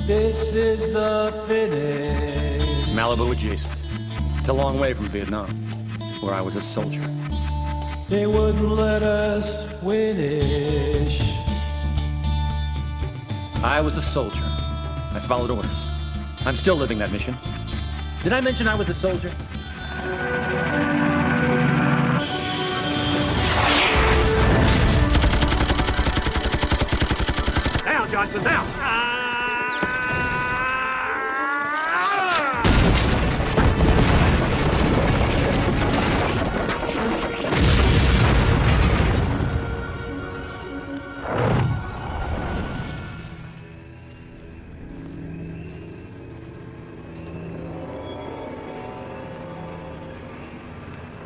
This is the finish. Malibu adjacent. It's a long way from Vietnam, where I was a soldier. They wouldn't let us finish. I was a soldier. I followed orders. I'm still living that mission. Did I mention I was a soldier? Down, Johnson, down!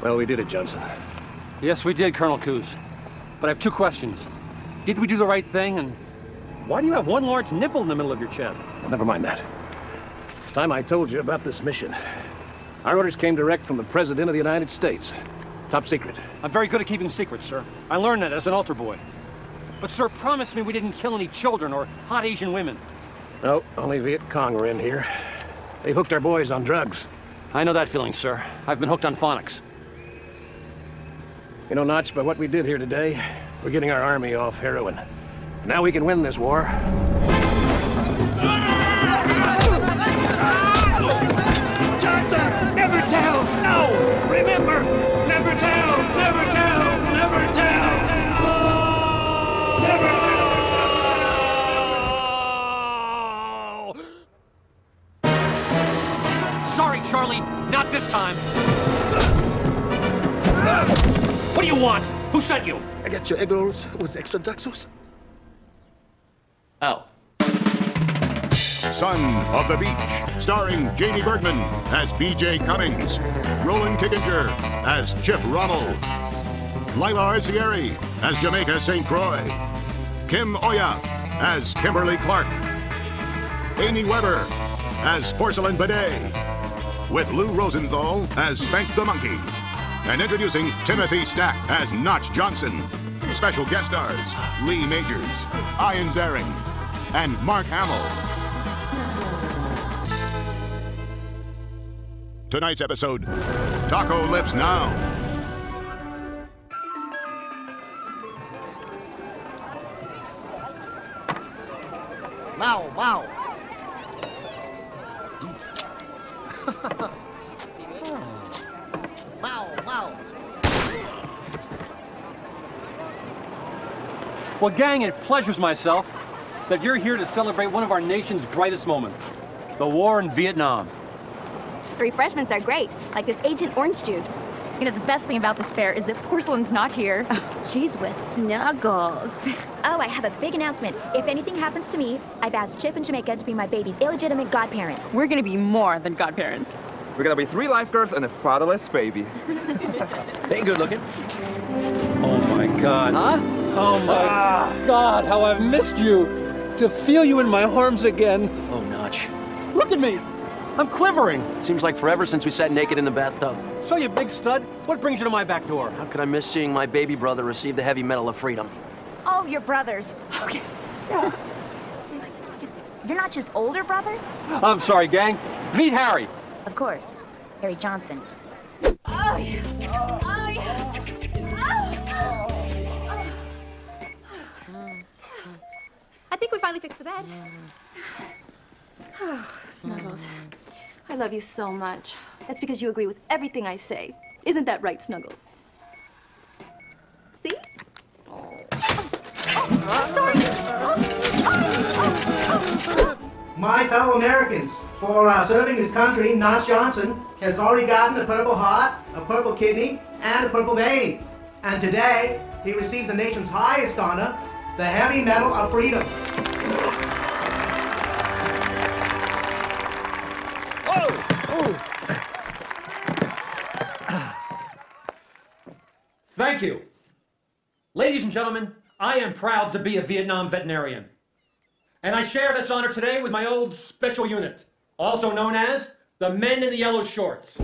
Well, we did it, Johnson. Yes, we did, Colonel Coos. But I have two questions. Did we do the right thing, and why do you have one large nipple in the middle of your chest? Well, never mind that. It's time I told you about this mission. Our orders came direct from the President of the United States. Top secret. I'm very good at keeping secrets, sir. I learned that as an altar boy. But, sir, promise me we didn't kill any children or hot Asian women. No, only Viet Cong were in here. They hooked our boys on drugs. I know that feeling, sir. I've been hooked on phonics. You know, Notch, by what we did here today, we're getting our army off heroin. Now we can win this war. Johnson, never tell! No! Remember! Never tell! Never tell! Never tell! Never tell! Sorry, Charlie. Not this time. What do you want? Who sent you? I got your egg rolls with extra duck sauce. Oh. Son of the Beach, starring Jamie Bergman as B.J. Cummings, Roland Kickinger as Chip Rommel, Lila Arcieri as Jamaica St. Croix, Kim Oya as Kimberly Clark, Amy Weber as Porcelain Bidet, with Lou Rosenthal as Spank the Monkey, and introducing Timothy Stack as Notch Johnson. Special guest stars, Lee Majors, Ian Zaring, and Mark Hamill. Tonight's episode, Taco Lips Now. Wow, wow. Wow, wow. Well, gang, it pleasures myself that you're here to celebrate one of our nation's brightest moments, the war in Vietnam. The refreshments are great, like this Agent Orange Juice. You know, the best thing about this fair is that Porcelain's not here. She's with Snuggles. Oh, I have a big announcement. If anything happens to me, I've asked Chip and Jamaica to be my baby's illegitimate godparents. We're gonna be more than godparents. We're gonna be 3 lifeguards and a fatherless baby. Ain't good looking. Oh my God. Huh? Oh my God, how I've missed you. To feel you in my arms again. Oh, Notch. Look at me. I'm quivering. Seems like forever since we sat naked in the bathtub. So, you big stud, what brings you to my back door? How could I miss seeing my baby brother receive the heavy medal of freedom? Oh, your brothers. Okay. You're not just older brother? I'm sorry, gang. Meet Harry. Of course. Harry Johnson. I think we finally fixed the bed. Oh, Snuggles. I love you so much. That's because you agree with everything I say. Isn't that right, Snuggles? See? Sorry. My fellow Americans, for serving his country, Notch Johnson has already gotten a Purple Heart, a Purple Kidney, and a Purple Vein. And today, he receives the nation's highest honor, the Heavy Medal of Freedom. Thank you. Ladies and gentlemen, I am proud to be a Vietnam veterinarian. And I share this honor today with my old special unit, also known as the Men in the Yellow Shorts.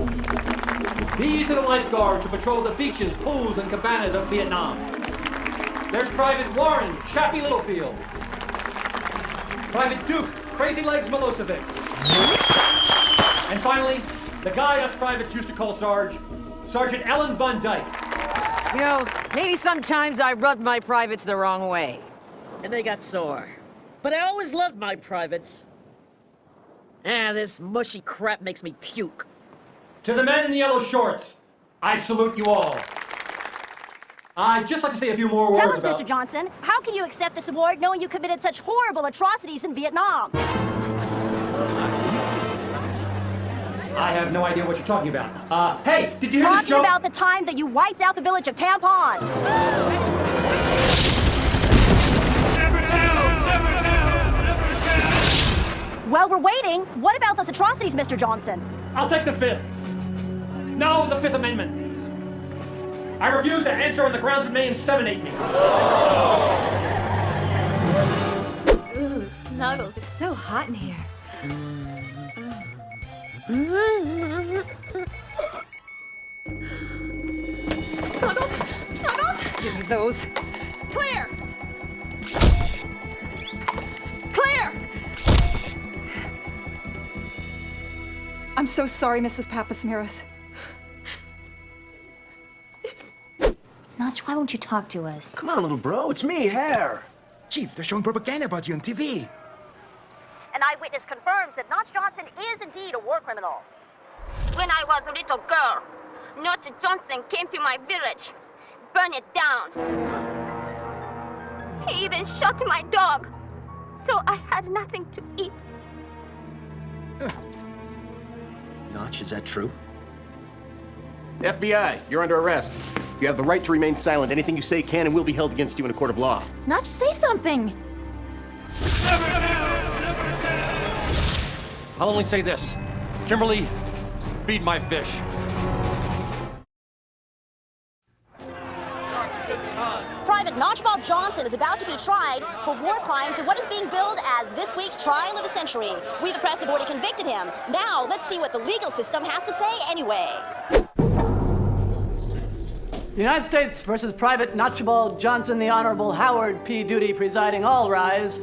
These are the lifeguards who patrol the beaches, pools, and cabanas of Vietnam. There's Private Warren Chappie Littlefield, Private Duke Crazy Legs Milosevic. And finally, the guy us privates used to call Sarge, Sergeant Ellen Von Dyke. You know, maybe sometimes I rubbed my privates the wrong way, and they got sore. But I always loved my privates. This mushy crap makes me puke. To the men in the yellow shorts, I salute you all. I'd just like to say a few more words Tell us, about... Mr. Johnson, how can you accept this award knowing you committed such horrible atrocities in Vietnam? I have no idea what you're talking about. Hey, did you hear this Talking joke? about the time that you wiped out the village of Tampon. Never tell! Never tell! Never tell! Well, we're waiting. What about those atrocities, Mr. Johnson? I'll take the Fifth. No, the Fifth Amendment. I refuse to answer on the grounds it may inseminate me. Ooh, Snuggles, it's so hot in here. Snuggles! Snuggles! Give me those. Clear! Clear! I'm so sorry, Mrs. Papasmeros. Notch, why won't you talk to us? Come on, little bro. It's me, Hare. Chief, they're showing propaganda about you on TV. An eyewitness confirms that Notch Johnson is indeed a war criminal. When I was a little girl, Notch Johnson came to my village, burned it down. He even shot my dog, so I had nothing to eat. Notch, is that true? FBI, you're under arrest. You have the right to remain silent. Anything you say can and will be held against you in a court of law. Notch, say something. I'll only say this. Kimberly, feed my fish. Private Notchball Johnson is about to be tried for war crimes in what is being billed as this week's trial of the century. We, the press, have already convicted him. Now, let's see what the legal system has to say anyway. United States versus Private Notchball Johnson, the Honorable Howard P. Duty presiding. All rise.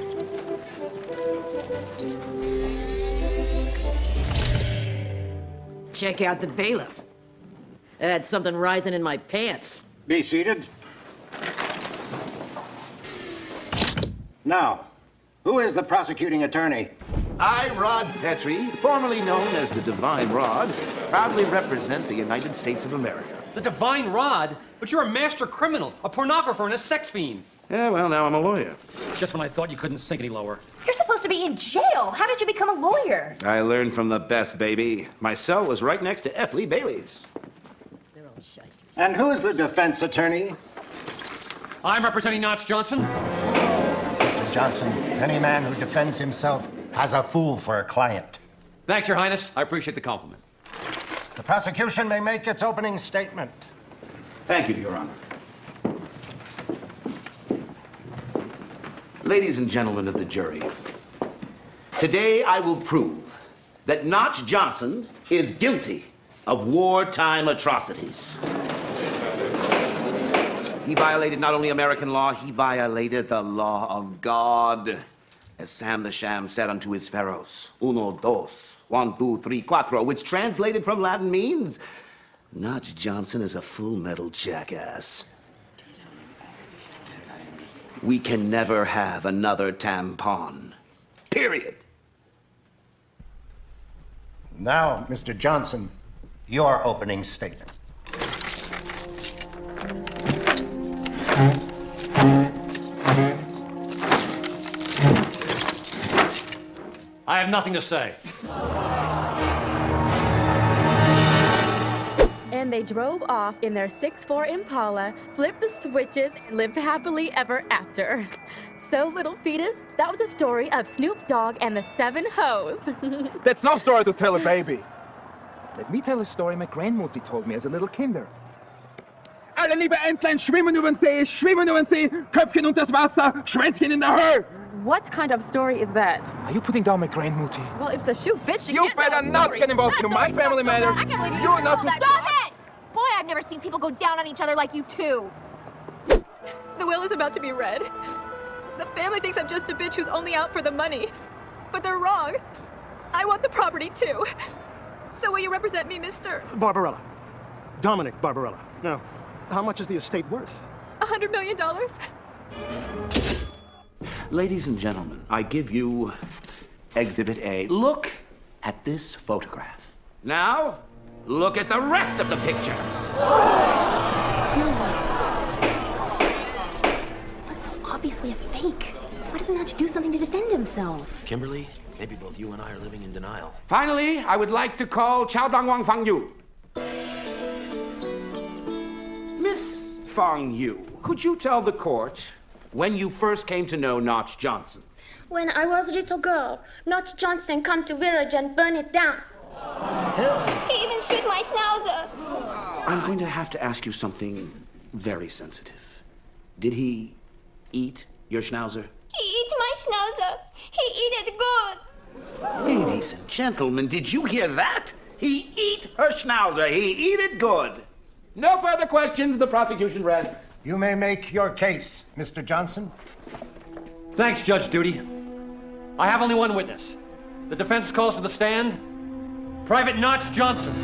Check out the bailiff. I had something rising in my pants. Be seated. Now, who is the prosecuting attorney? I, Rod Petrie, formerly known as the Divine Rod, proudly represent the United States of America. The Divine Rod? But you're a master criminal, a pornographer, and a sex fiend. Yeah, well, now I'm a lawyer. Just when I thought you couldn't sink any lower. You're supposed to be in jail. How did you become a lawyer? I learned from the best, baby. My cell was right next to F. Lee Bailey's. And who is the defense attorney? I'm representing Notch Johnson. Mr. Johnson, any man who defends himself has a fool for a client. Thanks, Your Highness. I appreciate the compliment. The prosecution may make its opening statement. Thank you, Your Honor. Ladies and gentlemen of the jury, today I will prove that Notch Johnson is guilty of wartime atrocities. He violated not only American law, he violated the law of God. As Sam the Sham said unto his pharaohs, uno, dos, 1, 2, 3, 4, which translated from Latin means, Notch Johnson is a full metal jackass. We can never have another tampon. Period. Now, Mr. Johnson, your opening statement. I have nothing to say. And they drove off in their 6'4" Impala, flipped the switches, and lived happily ever after. So, little fetus, that was the story of Snoop Dogg and the 7 Hoes. That's no story to tell a baby. Let me tell a story my grandmutter told me as a little kinder. Alle liebe Entlein schwimmen über den See, Köpfchen unter das Wasser, Schwänzchen in der Höhe. What kind of story is that? Are you putting down my grandmutter? Well, if the shoe fits, You better not get involved in my family matters. I can't believe you You're not Stop it! Boy, I've never seen people go down on each other like you two. The will is about to be read. The family thinks I'm just a bitch who's only out for the money. But they're wrong. I want the property too. So will you represent me, Mr. Barbarella. Dominic Barbarella. Now, how much is the estate worth? $100 million? Ladies and gentlemen, I give you Exhibit A. Look at this photograph. Now, look at the rest of the picture. That's so obviously a fake. Why doesn't Notch do something to defend himself? Kimberly, maybe both you and I are living in denial. Finally, I would like to call Chow Dong Wang Fang Yu. Miss Fang Yu, could you tell the court when you first came to know Notch Johnson? When I was a little girl, Notch Johnson come to village and burn it down. He even shoot my schnauzer. I'm going to have to ask you something very sensitive. Did he eat your schnauzer? He eat my schnauzer. He eat it good. Ladies and gentlemen, did you hear that? He eat her schnauzer. He eat it good. No further questions. The prosecution rests. You may make your case, Mr. Johnson. Thanks, Judge Duty. I have only one witness. The defense calls to the stand Private Notch Johnson.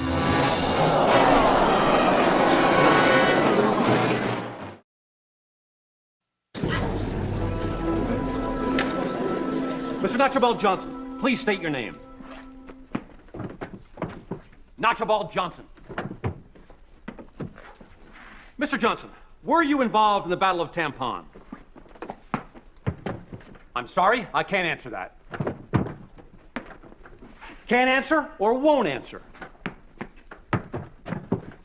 Mr. Notchbald Johnson, please state your name. Notchbald Johnson. Mr. Johnson, were you involved in the Battle of Tampon? I'm sorry, I can't answer that. Can't answer or won't answer?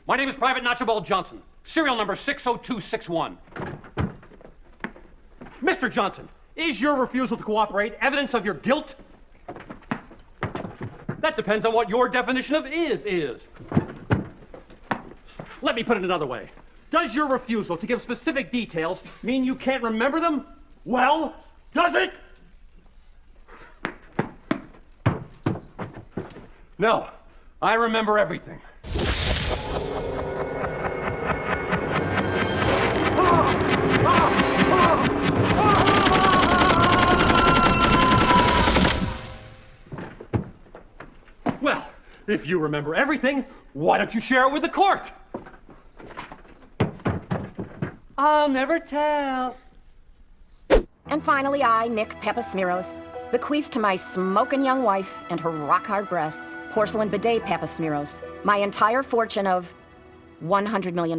My name is Private Notchbald Johnson, serial number 60261. Mr. Johnson, is your refusal to cooperate evidence of your guilt? That depends on what your definition of is. Let me put it another way. Does your refusal to give specific details mean you can't remember them? Well, does it? No, I remember everything. Well, if you remember everything, why don't you share it with the court? I'll never tell. And finally, I, Nick Papasmeros, bequeath to my smoking young wife and her rock-hard breasts, porcelain bidet Papasmeros, my entire fortune of $100 million.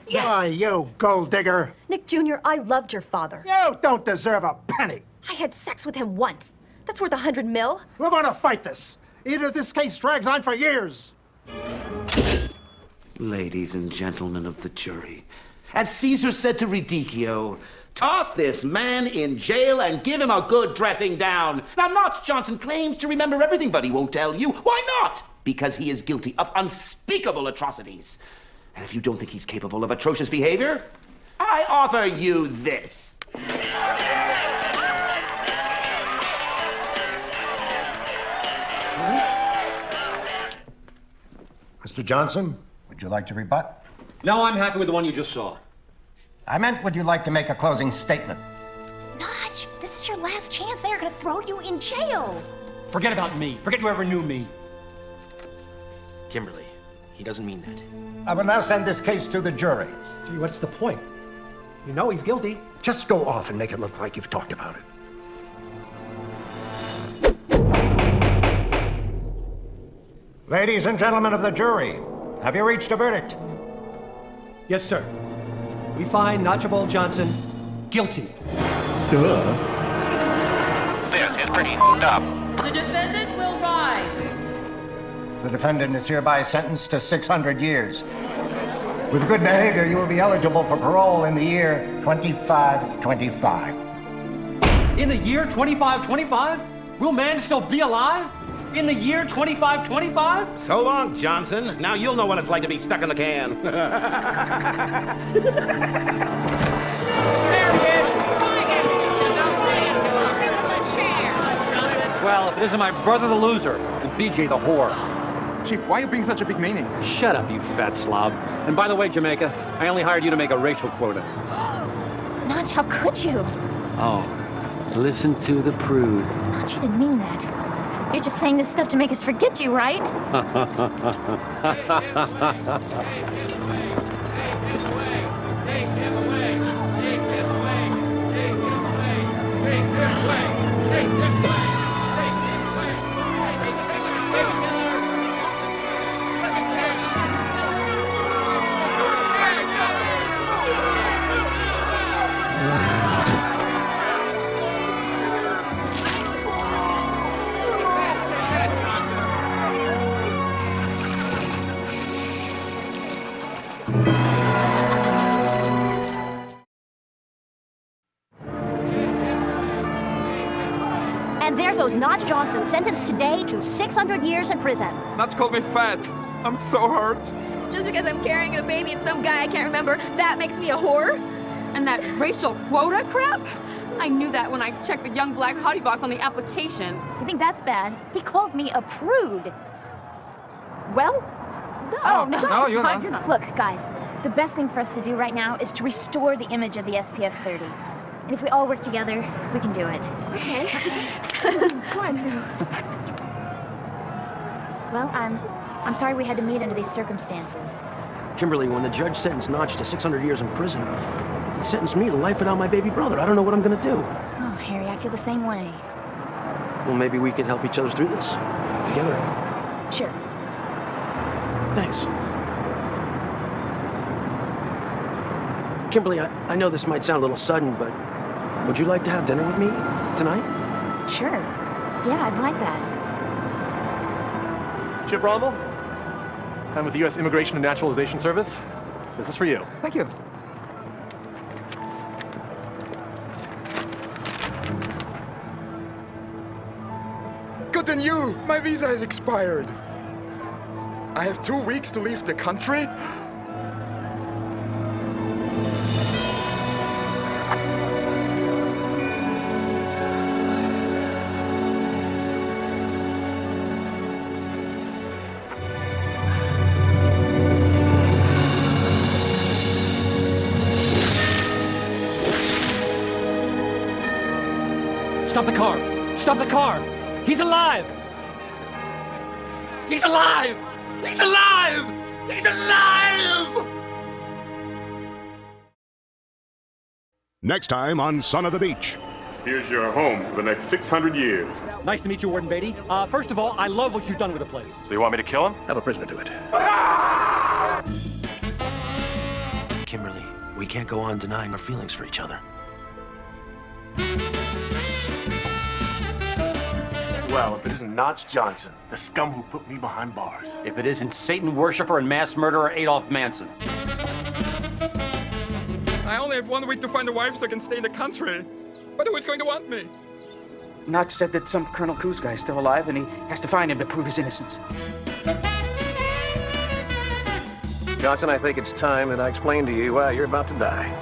Yes! Why, you gold digger! Nick Jr., I loved your father. You don't deserve a penny! I had sex with him once. That's worth $100 million. We're going to fight this. Either this case drags on for years. Ladies and gentlemen of the jury, as Caesar said to Radicchio, toss this man in jail and give him a good dressing down. Now, Notch Johnson claims to remember everything, but he won't tell you. Why not? Because he is guilty of unspeakable atrocities. And if you don't think he's capable of atrocious behavior, I offer you this. Mr. Johnson, would you like to rebut? No, I'm happy with the one you just saw. I meant, would you like to make a closing statement? Notch, this is your last chance. They are going to throw you in jail. Forget about me. Forget you ever knew me. Kimberly, he doesn't mean that. I will now send this case to the jury. Gee, what's the point? You know he's guilty. Just go off and make it look like you've talked about it. Ladies and gentlemen of the jury, have you reached a verdict? Yes, sir. We find Notchbald Johnson guilty. Duh. This is pretty dumb. The defendant will rise. The defendant is hereby sentenced to 600 years. With good behavior, you will be eligible for parole in the year 2525. In the year 2525? Will man still be alive? In the year 2525? So long, Johnson. Now you'll know what it's like to be stuck in the can. Well, if it isn't my brother the loser and BJ the whore. Chief, why are you bringing such a big meaning? Shut up, you fat slob. And by the way, Jamaica, I only hired you to make a racial quota. Notch, how could you? Oh, Listen to the prude. She didn't mean that. You're just saying this stuff to make us forget you, right? And there goes Notch Johnson, sentenced today to 600 years in prison. Notch called me fat. I'm so hurt. Just because I'm carrying a baby and some guy I can't remember, that makes me a whore? And that racial quota crap? I knew that when I checked the young black hottie box on the application. You think that's bad? He called me a prude. Well, No, no, you're not. Look, guys, the best thing for us to do right now is to restore the image of the SPF 30. And if we all work together, we can do it. Okay. Come on. Well, I'm sorry we had to meet under these circumstances. Kimberly, when the judge sentenced Notch to 600 years in prison, he sentenced me to life without my baby brother. I don't know what I'm gonna do. Oh, Harry, I feel the same way. Well, maybe we can help each other through this. Together. Sure. Thanks. Kimberly, I know this might sound a little sudden, but would you like to have dinner with me tonight? Sure. Yeah, I'd like that. Chip Rommel, I'm with the U.S. Immigration and Naturalization Service. This is for you. Thank you. Good news! My visa has expired. I have 2 weeks to leave the country. Stop the car! Stop the car! He's alive! He's alive! He's alive! He's alive! Next time on Son of the Beach. Here's your home for the next 600 years. Nice to meet you, Warden Beatty. First of all, I love what you've done with the place. So you want me to kill him? Have a prisoner do it. Kimberly, we can't go on denying our feelings for each other. Well, if it isn't Notch Johnson, the scum who put me behind bars. If it isn't Satan worshiper and mass murderer Adolf Manson. I only have 1 week to find a wife so I can stay in the country. But who is going to want me? Notch said that some Colonel Coos guy is still alive and he has to find him to prove his innocence. Johnson, I think it's time that I explain to you why you're about to die.